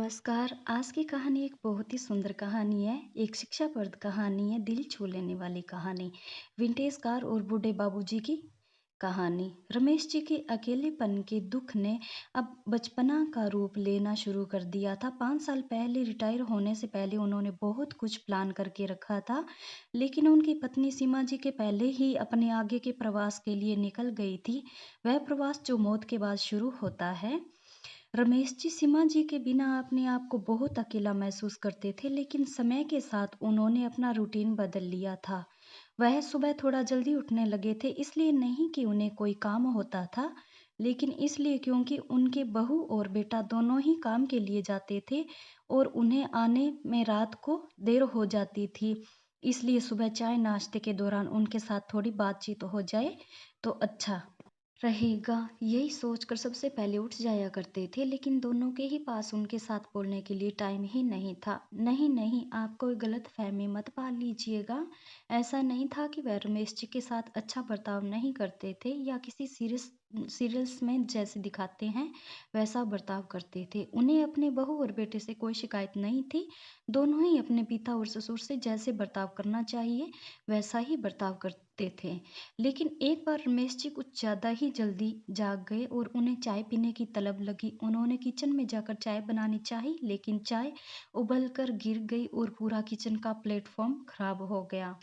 नमस्कार। आज की कहानी एक बहुत ही सुंदर कहानी है। एक शिक्षाप्रद कहानी है, दिल छू लेने वाली कहानी। विंटेज कार और बूढ़े बाबूजी की कहानी। रमेश जी के अकेलेपन के दुख ने अब बचपना का रूप लेना शुरू कर दिया था। 5 साल पहले रिटायर होने से पहले उन्होंने बहुत कुछ प्लान करके रखा था, लेकिन उनकी पत्नी सीमा जी के पहले ही अपने आगे के प्रवास के लिए निकल गई थी। वह प्रवास जो मौत के बाद शुरू होता है। रमेश जी सीमा जी के बिना अपने आप को बहुत अकेला महसूस करते थे, लेकिन समय के साथ उन्होंने अपना रूटीन बदल लिया था। वह सुबह थोड़ा जल्दी उठने लगे थे, इसलिए नहीं कि उन्हें कोई काम होता था, लेकिन इसलिए क्योंकि उनके बहू और बेटा दोनों ही काम के लिए जाते थे और उन्हें आने में रात को देर हो जाती थी। इसलिए सुबह चाय नाश्ते के दौरान उनके साथ थोड़ी बातचीत हो जाए तो अच्छा रहेगा, यही सोचकर सबसे पहले उठ जाया करते थे, लेकिन दोनों के ही पास उनके साथ बोलने के लिए टाइम ही नहीं था। नहीं नहीं, आप कोई गलतफहमी मत पाल लीजिएगा। ऐसा नहीं था कि वह रमेश जी के साथ अच्छा बर्ताव नहीं करते थे या किसी सीरियल्स में जैसे दिखाते हैं वैसा बर्ताव करते थे। उन्हें अपने बहू और बेटे से कोई शिकायत नहीं थी। दोनों ही अपने पिता और ससुर से जैसे बर्ताव करना चाहिए वैसा ही बर्ताव करते थे। लेकिन एक बार रमेश जी कुछ ज़्यादा ही जल्दी जाग गए और उन्हें चाय पीने की तलब लगी। उन्होंने किचन में जाकर चाय बनानी चाही, लेकिन चाय उबलकर गिर गई और पूरा किचन का प्लेटफॉर्म खराब हो गया।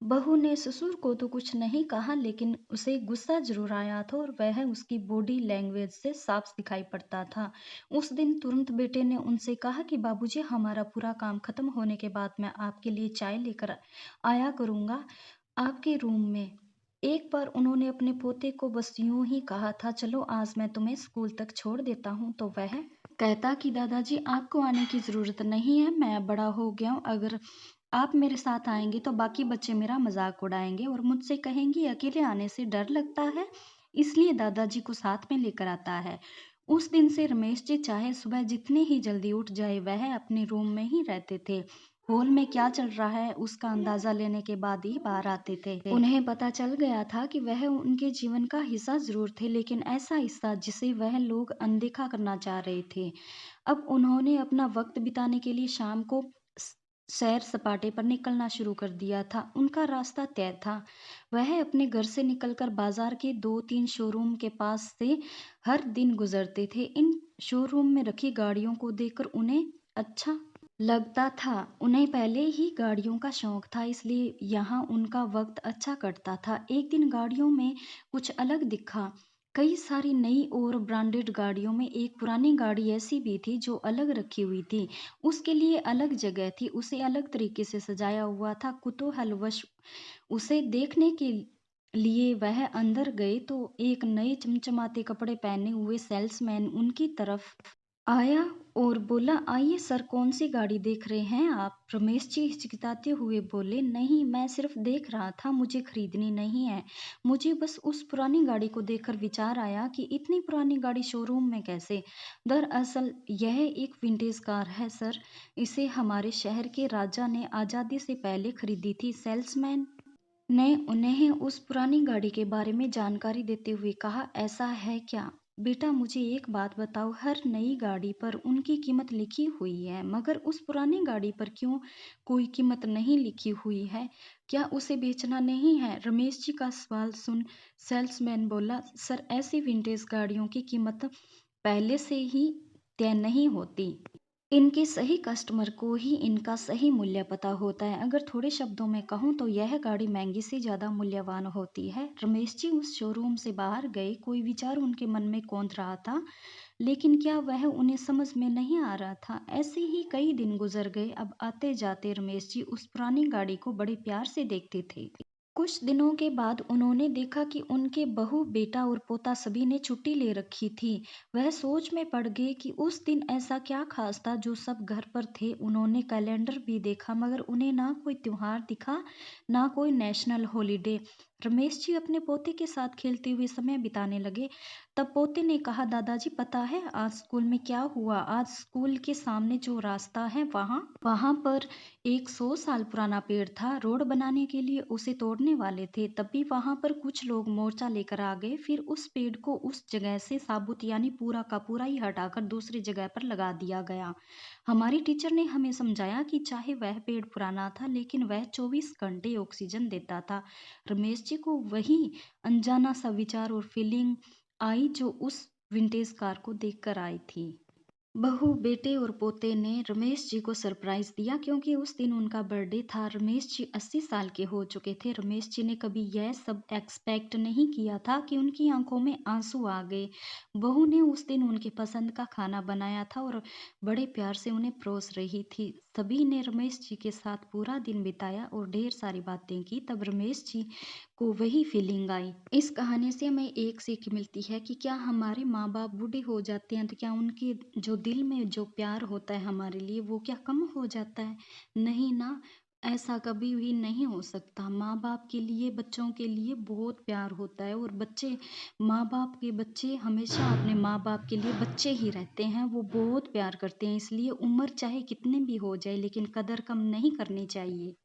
बहू ने ससुर को तो कुछ नहीं कहा, लेकिन उसे गुस्सा जरूर आया था और वह उसकी बॉडी लैंग्वेज से साफ दिखाई पड़ता था। उस दिन तुरंत बेटे ने उनसे कहा कि बाबूजी, हमारा पूरा काम खत्म होने के बाद मैं आपके लिए चाय लेकर आया करूँगा आपके रूम में। एक बार उन्होंने अपने पोते को बस यूं ही कहा था, चलो आज मैं तुम्हें स्कूल तक छोड़ देता हूँ, तो वह कहता कि दादाजी, आपको आने की ज़रूरत नहीं है, मैं बड़ा हो गया हूँ। अगर आप मेरे साथ आएंगे तो बाकी बच्चे मेरा मजाक उड़ाएंगे और मुझसे कहेंगे अकेले आने से डर लगता है, इसलिए दादाजी को साथ में लेकर आता है। उस दिन से रमेश जी चाहे सुबह जितने ही जल्दी उठ जाए, वह अपने रूम में ही रहते थे। हॉल में क्या चल रहा है उसका अंदाजा लेने के बाद ही बाहर आते थे। उन्हें पता चल गया था कि वह उनके जीवन का हिस्सा जरूर थे, लेकिन ऐसा हिस्सा जिसे वह लोग अनदेखा करना चाह रहे थे। अब उन्होंने अपना वक्त बिताने के लिए शाम को स- सैर सपाटे पर निकलना शुरू कर दिया था। उनका रास्ता तय था। वह अपने घर से निकलकर बाजार के 2-3 शोरूम के पास से हर दिन गुजरते थे। इन शोरूम में रखी गाड़ियों को देखकर उन्हें अच्छा लगता था। उन्हें पहले ही गाड़ियों का शौक था, इसलिए यहाँ उनका वक्त अच्छा कटता था। एक दिन गाड़ियों में कुछ अलग दिखा। कई सारी नई और ब्रांडेड गाड़ियों में एक पुरानी गाड़ी ऐसी भी थी जो अलग रखी हुई थी। उसके लिए अलग जगह थी, उसे अलग तरीके से सजाया हुआ था। कुतूहलवश उसे देखने के लिए वह अंदर गए तो एक नए चमचमाते कपड़े पहने हुए सेल्समैन उनकी तरफ आया और बोला, आइए सर, कौन सी गाड़ी देख रहे हैं आप? रमेश जी हिचकिचाते हुए बोले, नहीं, मैं सिर्फ देख रहा था, मुझे खरीदनी नहीं है। मुझे बस उस पुरानी गाड़ी को देखकर विचार आया कि इतनी पुरानी गाड़ी शोरूम में कैसे? दरअसल यह एक विंटेज कार है सर, इसे हमारे शहर के राजा ने आज़ादी से पहले खरीदी थी। सेल्समैन ने उन्हें उस पुरानी गाड़ी के बारे में जानकारी देते हुए कहा, ऐसा है क्या? बेटा, मुझे एक बात बताओ, हर नई गाड़ी पर उनकी कीमत लिखी हुई है, मगर उस पुरानी गाड़ी पर क्यों कोई कीमत नहीं लिखी हुई है? क्या उसे बेचना नहीं है? रमेश जी का सवाल सुन सेल्समैन बोला, सर, ऐसी विंटेज गाड़ियों की कीमत पहले से ही तय नहीं होती। इनके सही कस्टमर को ही इनका सही मूल्य पता होता है। अगर थोड़े शब्दों में कहूँ तो यह गाड़ी महंगी से ज़्यादा मूल्यवान होती है। रमेश जी उस शोरूम से बाहर गए। कोई विचार उनके मन में कौंध रहा था, लेकिन क्या वह उन्हें समझ में नहीं आ रहा था। ऐसे ही कई दिन गुजर गए। अब आते जाते रमेश जी उस पुरानी गाड़ी को बड़े प्यार से देखते थे। कुछ दिनों के बाद उन्होंने देखा कि उनके बहू, बेटा और पोता सभी ने छुट्टी ले रखी थी। वह सोच में पड़ गए कि उस दिन ऐसा क्या खास था जो सब घर पर थे। उन्होंने कैलेंडर भी देखा, मगर उन्हें ना कोई त्योहार दिखा, ना कोई नेशनल हॉलिडे। रमेश जी अपने पोते के साथ खेलते हुए समय बिताने लगे। तब पोते ने कहा, दादाजी पता है आज स्कूल में क्या हुआ? आज स्कूल के सामने जो रास्ता है वहाँ वहाँ पर एक 100 साल पुराना पेड़ था। रोड बनाने के लिए उसे तोड़ने वाले थे। तभी वहाँ पर कुछ लोग मोर्चा लेकर आ गए। फिर उस पेड़ को उस जगह से साबुत यानी पूरा का पूरा ही हटाकर दूसरी जगह पर लगा दिया गया। हमारी टीचर ने हमें समझाया कि चाहे वह पेड़ पुराना था लेकिन वह 24 घंटे ऑक्सीजन देता था। रमेश जी को वही अनजाना सा विचार और फीलिंग आई जो उस विंटेज कार को देखकर आई थी। बहू, बेटे और पोते ने रमेश जी को सरप्राइज दिया क्योंकि उस दिन उनका बर्थडे था। रमेश जी 80 साल के हो चुके थे। रमेश जी ने कभी यह सब एक्सपेक्ट नहीं किया था कि उनकी आंखों में आंसू आ गए। बहू ने उस दिन उनके पसंद का खाना बनाया था और बड़े प्यार से उन्हें परोस रही थी। सभी ने रमेश जी के साथ पूरा दिन बिताया और ढेर सारी बातें की। तब रमेश जी को वही फीलिंग आई। इस कहानी से हमें एक सीख मिलती है कि क्या हमारे माँ बाप बूढ़े हो जाते हैं तो क्या उनके जो दिल में जो प्यार होता है हमारे लिए वो क्या कम हो जाता है? नहीं ना, ऐसा कभी भी नहीं हो सकता। माँ बाप के लिए, बच्चों के लिए बहुत प्यार होता है और बच्चे, माँ बाप के बच्चे हमेशा अपने माँ बाप के लिए बच्चे ही रहते हैं। वो बहुत प्यार करते हैं। इसलिए उम्र चाहे कितनी भी हो जाए लेकिन कदर कम नहीं करनी चाहिए।